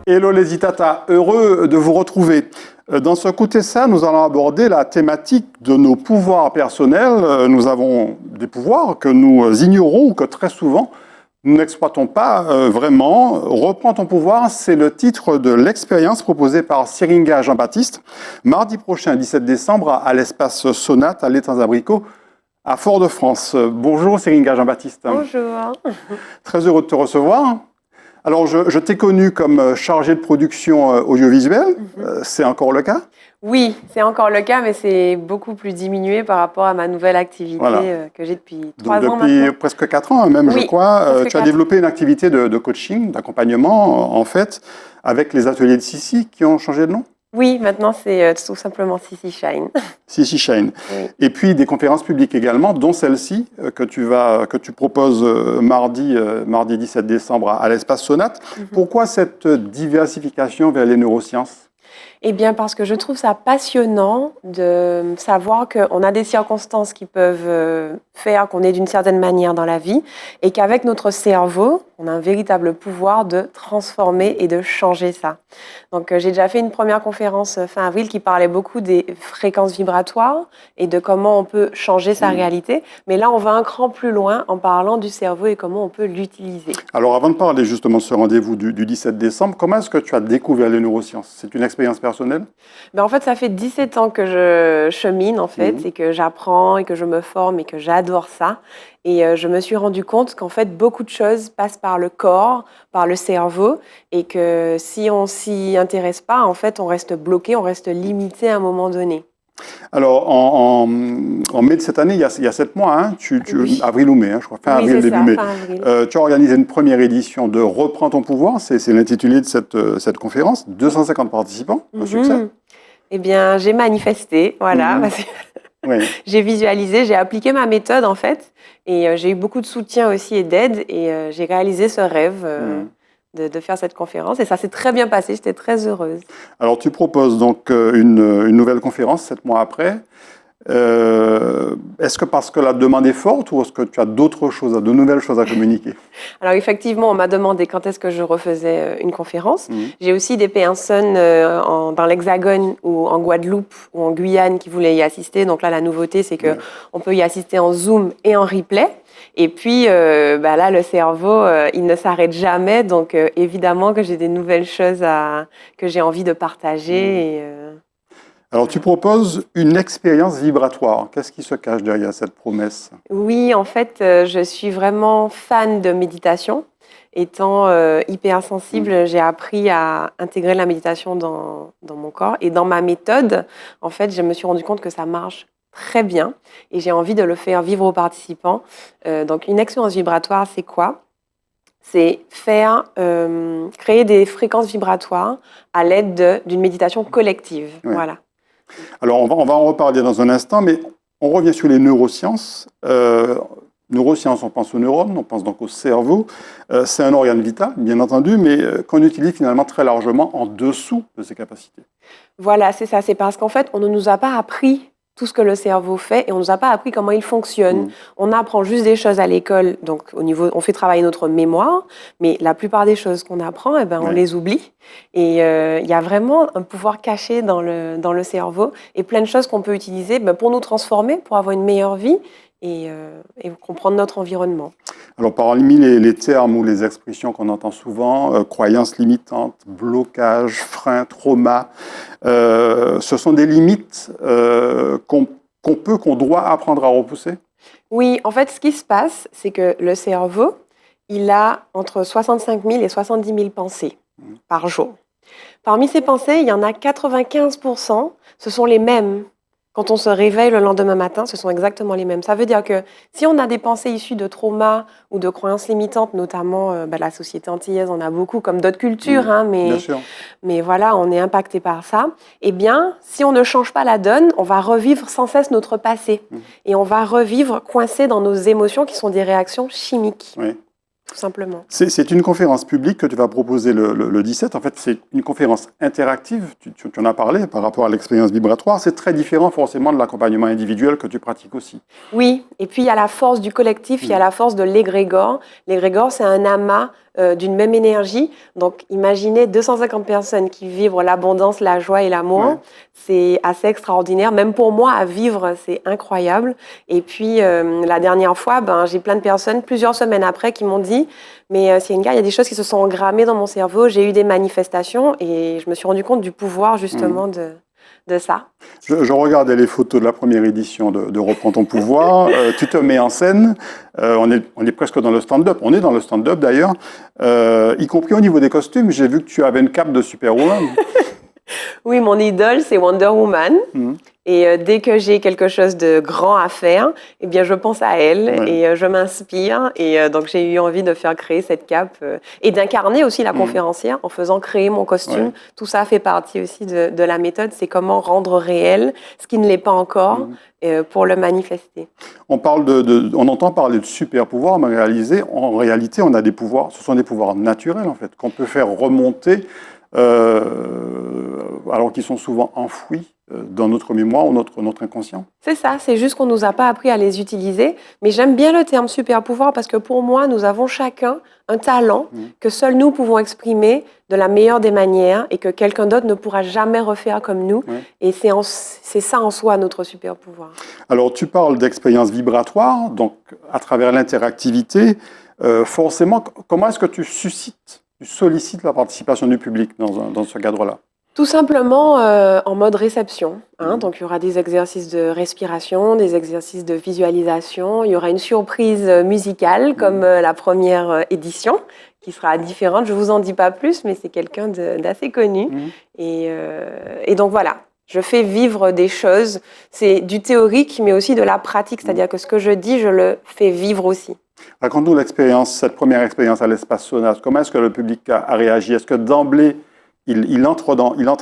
Hello les Itata, heureux de vous retrouver. Dans ce coup ça, nous allons aborder la thématique de nos pouvoirs personnels. Nous avons des pouvoirs que nous ignorons ou que très souvent nous n'exploitons pas vraiment. Reprends ton pouvoir, c'est le titre de l'expérience proposée par Syringa Jean-Baptiste, mardi prochain, 17 décembre, à l'espace Sonate à l'Étang-Abricot, à Fort-de-France. Bonjour Syringa Jean-Baptiste. Bonjour. Très heureux de te recevoir. Alors, je t'ai connu comme chargé de production audiovisuelle. C'est encore le cas? Oui, c'est encore le cas, mais c'est beaucoup plus diminué par rapport à ma nouvelle activité que j'ai depuis 3 ans maintenant. Depuis presque 4 ans, même, oui, je crois. Tu as développé une activité de coaching, d'accompagnement, en fait, avec les ateliers de Sissi qui ont changé de nom? Oui, maintenant c'est tout simplement Sissi Shine. Sissi Shine. Oui. Et puis des conférences publiques également, dont celle-ci que tu proposes mardi 17 décembre à l'espace Sonate. Pourquoi cette diversification vers les neurosciences? Eh bien, parce que je trouve ça passionnant de savoir qu'on a des circonstances qui peuvent faire qu'on est d'une certaine manière dans la vie et qu'avec notre cerveau, on a un véritable pouvoir de transformer et de changer ça. Donc, j'ai déjà fait une première conférence fin avril qui parlait beaucoup des fréquences vibratoires et de comment on peut changer sa réalité. Mais là, on va un cran plus loin en parlant du cerveau et comment on peut l'utiliser. Alors, avant de parler justement de ce rendez-vous du 17 décembre, comment est-ce que tu as découvert les neurosciences? C'est une expérience personnelle? Ben en fait, ça fait 17 ans que je chemine en fait et que j'apprends et que je me forme et que j'adore ça. Et je me suis rendu compte qu'en fait, beaucoup de choses passent par le corps, par le cerveau et que si on s'y intéresse pas, en fait, on reste bloqué, on reste limité à un moment donné. Alors, en mai de cette année, il y a 7 mois, hein, Oui. avril ou mai, hein, je crois, fin Oui, avril, c'est début ça, mai, fin avril. tu as organisé une première édition de Reprends ton pouvoir, c'est l'intitulé de cette conférence, 250 participants, un succès. Eh bien, j'ai manifesté, voilà. Parce que Oui. j'ai visualisé, j'ai appliqué ma méthode en fait, et j'ai eu beaucoup de soutien aussi et d'aide, et j'ai réalisé ce rêve de faire cette conférence, et ça s'est très bien passé, j'étais très heureuse. Alors, tu proposes donc une nouvelle conférence 7 mois après. Est-ce que parce que la demande est forte ou est-ce que tu as de nouvelles choses à communiquer? Alors effectivement, on m'a demandé quand est-ce que je refaisais une conférence. J'ai aussi des personnes dans l'Hexagone ou en Guadeloupe ou en Guyane qui voulaient y assister. Donc là, la nouveauté, c'est qu'on peut y assister en Zoom et en replay. Et puis là, le cerveau, il ne s'arrête jamais. Donc évidemment que j'ai des nouvelles choses que j'ai envie de partager. Alors, tu proposes une expérience vibratoire. Qu'est-ce qui se cache derrière cette promesse? Oui, en fait, je suis vraiment fan de méditation. Étant hypersensible, j'ai appris à intégrer la méditation dans mon corps. Et dans ma méthode, en fait, je me suis rendu compte que ça marche très bien. Et j'ai envie de le faire vivre aux participants. Donc, une expérience vibratoire, c'est quoi? C'est créer des fréquences vibratoires à l'aide d'une méditation collective. Oui. Voilà. Alors, on va en reparler dans un instant, mais on revient sur les neurosciences. Neurosciences, on pense aux neurones, on pense donc au cerveau. C'est un organe vital, bien entendu, mais qu'on utilise finalement très largement en dessous de ses capacités. Voilà, c'est ça. C'est parce qu'en fait, on ne nous a pas appris tout ce que le cerveau fait et on ne nous a pas appris comment il fonctionne. On apprend juste des choses à l'école, donc on fait travailler notre mémoire, mais la plupart des choses qu'on apprend, on les oublie. Et il y a vraiment un pouvoir caché dans le cerveau et plein de choses qu'on peut utiliser pour nous transformer, pour avoir une meilleure vie et comprendre notre environnement. Alors, parmi les termes ou les expressions qu'on entend souvent, croyances limitantes, blocage, frein, trauma, ce sont des limites qu'on doit apprendre à repousser? Oui, en fait, ce qui se passe, c'est que le cerveau, il a entre 65 000 et 70 000 pensées par jour. Parmi ces pensées, il y en a 95%, ce sont les mêmes. Quand on se réveille le lendemain matin, ce sont exactement les mêmes. Ça veut dire que si on a des pensées issues de traumas ou de croyances limitantes, notamment la société antillaise en a beaucoup, comme d'autres cultures, Bien sûr. mais voilà, on est impacté par ça. Eh bien, si on ne change pas la donne, on va revivre sans cesse notre passé. Et on va revivre coincé dans nos émotions qui sont des réactions chimiques. Oui. Tout simplement. C'est une conférence publique que tu vas proposer le 17. En fait, c'est une conférence interactive. Tu en as parlé par rapport à l'expérience vibratoire. C'est très différent forcément de l'accompagnement individuel que tu pratiques aussi. Oui, et puis il y a la force du collectif, il y a la force de l'égrégore. L'égrégore, c'est un amas d'une même énergie. Donc, imaginez 250 personnes qui vivent l'abondance, la joie et l'amour. Ouais. C'est assez extraordinaire. Même pour moi, à vivre, c'est incroyable. Et puis, la dernière fois, j'ai plein de personnes, plusieurs semaines après, qui m'ont dit « Mais Sienga, il y a des choses qui se sont engrammées dans mon cerveau. J'ai eu des manifestations et je me suis rendu compte du pouvoir, justement, de ça. » Je regardais les photos de la première édition de Reprends ton pouvoir. Tu te mets en scène. On est presque dans le stand-up. On est dans le stand-up d'ailleurs, y compris au niveau des costumes. J'ai vu que tu avais une cape de Superwoman. Oui, mon idole, c'est Wonder Woman. Et dès que j'ai quelque chose de grand à faire, eh bien, je pense à elle et je m'inspire. Et donc, j'ai eu envie de faire créer cette cape et d'incarner aussi la conférencière en faisant créer mon costume. Tout ça fait partie aussi de la méthode. C'est comment rendre réel ce qui ne l'est pas encore pour le manifester. On entend parler de super pouvoirs, mais en réalité, on a des pouvoirs. Ce sont des pouvoirs naturels, en fait, qu'on peut faire remonter alors qu'ils sont souvent enfouis dans notre mémoire ou notre inconscient. C'est ça, c'est juste qu'on ne nous a pas appris à les utiliser. Mais j'aime bien le terme super pouvoir parce que pour moi, nous avons chacun un talent que seuls nous pouvons exprimer de la meilleure des manières et que quelqu'un d'autre ne pourra jamais refaire comme nous. Et c'est ça en soi notre super pouvoir. Alors tu parles d'expérience vibratoire, donc à travers l'interactivité, forcément, comment est-ce que tu sollicites la participation du public dans ce cadre-là? Tout simplement en mode réception. Donc, il y aura des exercices de respiration, des exercices de visualisation. Il y aura une surprise musicale comme la première édition qui sera différente. Je ne vous en dis pas plus, mais c'est quelqu'un d'assez connu. Et donc, voilà. Je fais vivre des choses. C'est du théorique, mais aussi de la pratique. C'est-à-dire que ce que je dis, je le fais vivre aussi. Raconte-nous cette première expérience à l'espace Sonas. Comment est-ce que le public a réagi? Est-ce que d'emblée, il entre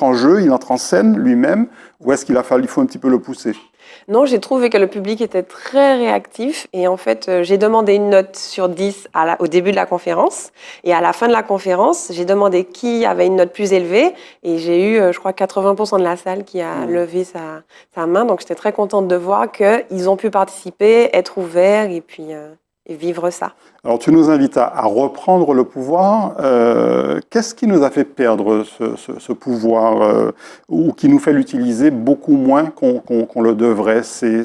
en jeu, il entre en scène lui-même, ou est-ce qu'il faut un petit peu le pousser? Non, j'ai trouvé que le public était très réactif et en fait, j'ai demandé une note sur 10 au début de la conférence et à la fin de la conférence, j'ai demandé qui avait une note plus élevée et j'ai eu, je crois, 80% de la salle qui a levé sa main. Donc, j'étais très contente de voir qu'ils ont pu participer, être ouverts et puis vivre ça. Alors, tu nous invites à reprendre le pouvoir. Qu'est-ce qui nous a fait perdre ce pouvoir ou qui nous fait l'utiliser beaucoup moins qu'on le devrait? C'est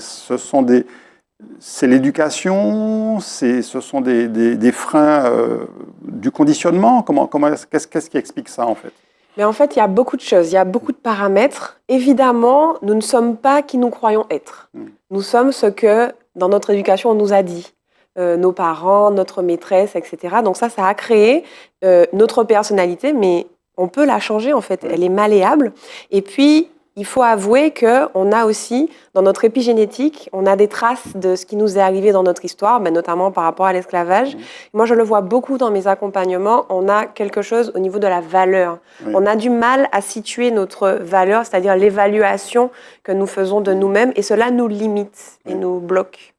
l'éducation, ce sont des freins du conditionnement. Qu'est-ce qui explique ça, en fait? Mais en fait, il y a beaucoup de choses, il y a beaucoup de paramètres. Évidemment, nous ne sommes pas qui nous croyons être. Nous sommes ce que, dans notre éducation, on nous a dit. Nos parents, notre maîtresse, etc. Donc ça a créé notre personnalité, mais on peut la changer en fait. Elle est malléable. Et puis, il faut avouer qu'on a aussi, dans notre épigénétique, on a des traces de ce qui nous est arrivé dans notre histoire, notamment par rapport à l'esclavage. Moi, je le vois beaucoup dans mes accompagnements. On a quelque chose au niveau de la valeur. On a du mal à situer notre valeur, c'est-à-dire l'évaluation que nous faisons de nous-mêmes, et cela nous limite et nous bloque.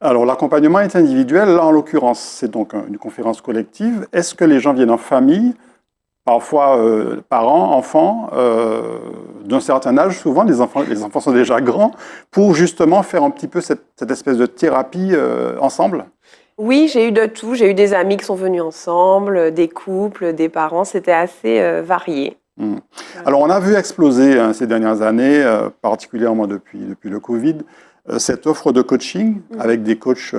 Alors, l'accompagnement est individuel. Là, en l'occurrence, c'est donc une conférence collective. Est-ce que les gens viennent en famille, parfois parents, enfants, d'un certain âge, souvent, les enfants sont déjà grands, pour justement faire un petit peu cette espèce de thérapie ensemble? Oui, j'ai eu de tout. J'ai eu des amis qui sont venus ensemble, des couples, des parents. C'était assez varié. Alors, on a vu exploser ces dernières années, particulièrement depuis le Covid, cette offre de coaching avec des coachs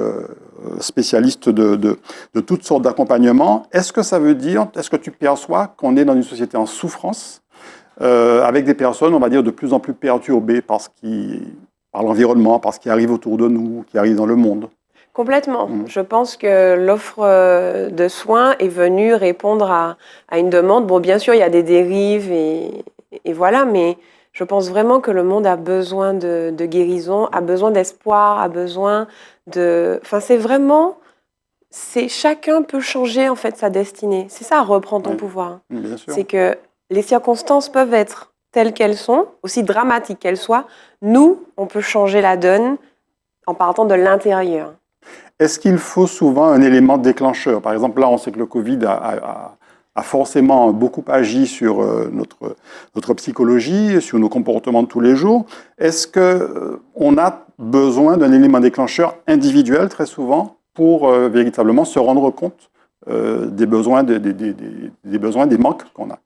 spécialistes de toutes sortes d'accompagnements. Est-ce que tu perçois qu'on est dans une société en souffrance avec des personnes, on va dire, de plus en plus perturbées par l'environnement, par ce qui arrive autour de nous, qui arrive dans le monde? Complètement. Je pense que l'offre de soins est venue répondre à une demande. Bon, bien sûr, il y a des dérives et voilà, mais je pense vraiment que le monde a besoin de guérison, a besoin d'espoir, a besoin de... Enfin, chacun peut changer en fait sa destinée. C'est ça, reprendre ton pouvoir. Bien sûr. C'est que les circonstances peuvent être telles qu'elles sont, aussi dramatiques qu'elles soient. Nous, on peut changer la donne en partant de l'intérieur. Est-ce qu'il faut souvent un élément déclencheur? Par exemple, là, on sait que le Covid a forcément beaucoup agi sur notre psychologie, sur nos comportements de tous les jours. Est-ce qu'on a besoin d'un élément déclencheur individuel, très souvent, pour véritablement se rendre compte des besoins, des besoins, des manques qu'on a.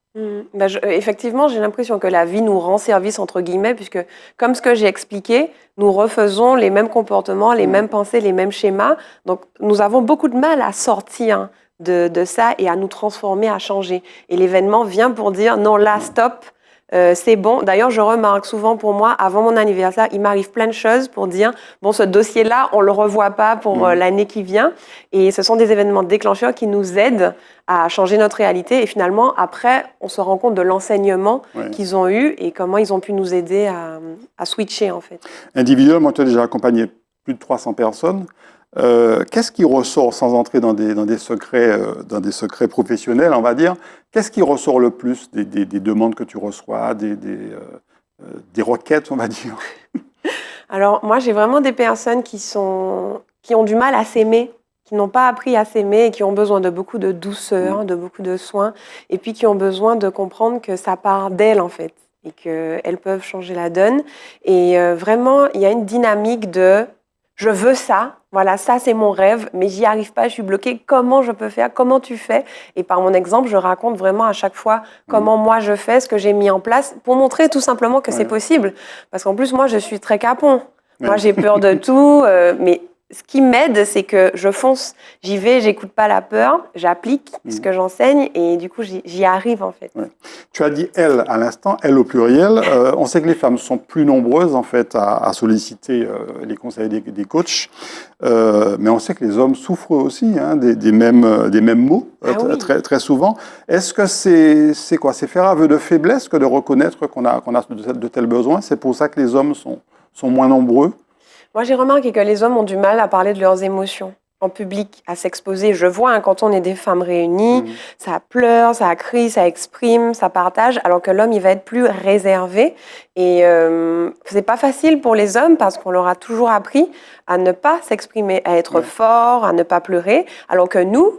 Effectivement, j'ai l'impression que la vie nous rend service, entre guillemets, puisque, comme ce que j'ai expliqué, nous refaisons les mêmes comportements, les mêmes pensées, les mêmes schémas. Donc, nous avons beaucoup de mal à sortir de ça et à nous transformer, à changer. Et l'événement vient pour dire, non, là, stop, c'est bon. D'ailleurs, je remarque souvent pour moi, avant mon anniversaire, il m'arrive plein de choses pour dire, bon, ce dossier-là, on ne le revoit pas pour l'année qui vient. Et ce sont des événements déclencheurs qui nous aident à changer notre réalité. Et finalement, après, on se rend compte de l'enseignement qu'ils ont eu et comment ils ont pu nous aider à switcher, en fait. Individuellement, moi, tu as déjà accompagné plus de 300 personnes. Qu'est-ce qui ressort, sans entrer dans des secrets professionnels, on va dire, qu'est-ce qui ressort le plus des demandes que tu reçois, des requêtes, on va dire? Alors, moi, j'ai vraiment des personnes qui ont du mal à s'aimer, qui n'ont pas appris à s'aimer et qui ont besoin de beaucoup de douceur, de beaucoup de soins, et puis qui ont besoin de comprendre que ça part d'elles, en fait, et qu'elles peuvent changer la donne. Et vraiment, il y a une dynamique de « je veux ça ». Voilà, ça c'est mon rêve, mais j'y arrive pas, je suis bloquée. Comment je peux faire? Comment tu fais? Et par mon exemple, je raconte vraiment à chaque fois comment moi je fais, ce que j'ai mis en place, pour montrer tout simplement que c'est possible. Parce qu'en plus, moi, je suis très capon. Moi, j'ai peur de tout, mais ce qui m'aide, c'est que je fonce, j'y vais, j'écoute pas la peur, j'applique ce que j'enseigne et du coup, j'y arrive en fait. Tu as dit « elles » à l'instant, « elles » au pluriel. On sait que les femmes sont plus nombreuses en fait à solliciter les conseils des coachs, mais on sait que les hommes souffrent aussi des mêmes maux très, très souvent. Est-ce que c'est quoi? C'est faire aveu de faiblesse que de reconnaître qu'on a de tels besoins? C'est pour ça que les hommes sont moins nombreux? Moi, j'ai remarqué que les hommes ont du mal à parler de leurs émotions en public, à s'exposer. Je vois, quand on est des femmes réunies, ça pleure, ça crie, ça exprime, ça partage, alors que l'homme, il va être plus réservé. Et c'est pas facile pour les hommes parce qu'on leur a toujours appris à ne pas s'exprimer, à être fort, à ne pas pleurer, alors que nous,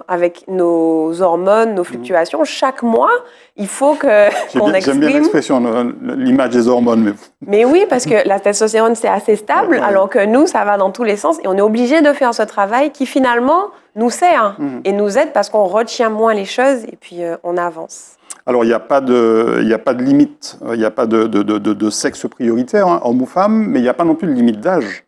avec nos hormones, nos fluctuations, chaque mois, il faut qu'on exprime. J'aime bien l'expression, l'image des hormones. Mais oui, parce que la testostérone, c'est assez stable, alors que nous, ça va dans tous les sens. Et on est obligé de faire ce travail qui, finalement, nous sert et nous aide parce qu'on retient moins les choses et puis on avance. Alors, il n'y a pas de limite, il n'y a pas de sexe prioritaire, homme ou femme, mais il n'y a pas non plus de limite d'âge.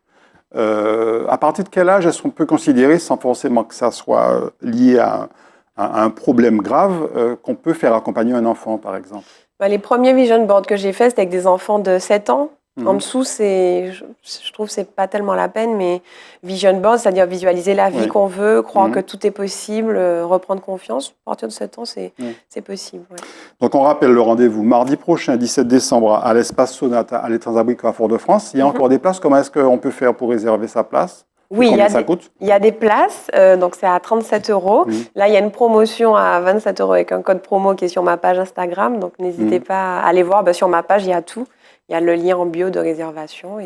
À partir de quel âge est-ce qu'on peut considérer, sans forcément que ça soit lié à un problème grave, qu'on peut faire accompagner un enfant, par exemple? Les premiers vision boards que j'ai faits, c'était avec des enfants de 7 ans. En dessous, je trouve que c'est pas tellement la peine, mais vision board, c'est-à-dire visualiser la vie qu'on veut, croire que tout est possible, reprendre confiance. À partir de 7 ans, c'est possible. Ouais. Donc, on rappelle le rendez-vous mardi prochain, 17 décembre, à l'espace Sonata, à l'Étang Abricot à Fort-de-France. Il y a encore des places. Comment est-ce qu'on peut faire pour réserver sa place? Oui, il y a des places, donc c'est à 37 €. Là, il y a une promotion à 27 € avec un code promo qui est sur ma page Instagram, donc n'hésitez pas à aller voir. Sur ma page, il y a tout. Il y a le lien en bio de réservation.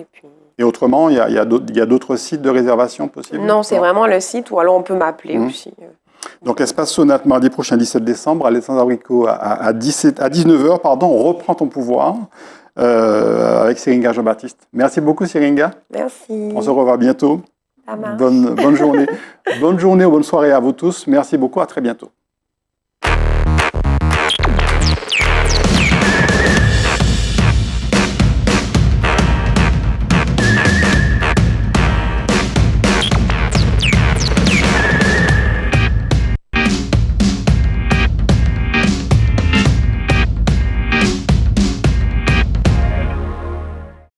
Et autrement, il y a d'autres sites de réservation possibles? Non, c'est vraiment le site, ou alors on peut m'appeler aussi. Donc, espace Sonate, mardi prochain, 17 décembre, à l'Étang Abricot, à 19 h, pardon, reprends ton pouvoir, avec Syringa Jean-Baptiste. Merci beaucoup, Syringa. Merci. On se revoit bientôt. Ça marche. Bonne journée. Bonne journée ou bonne soirée à vous tous. Merci beaucoup, à très bientôt.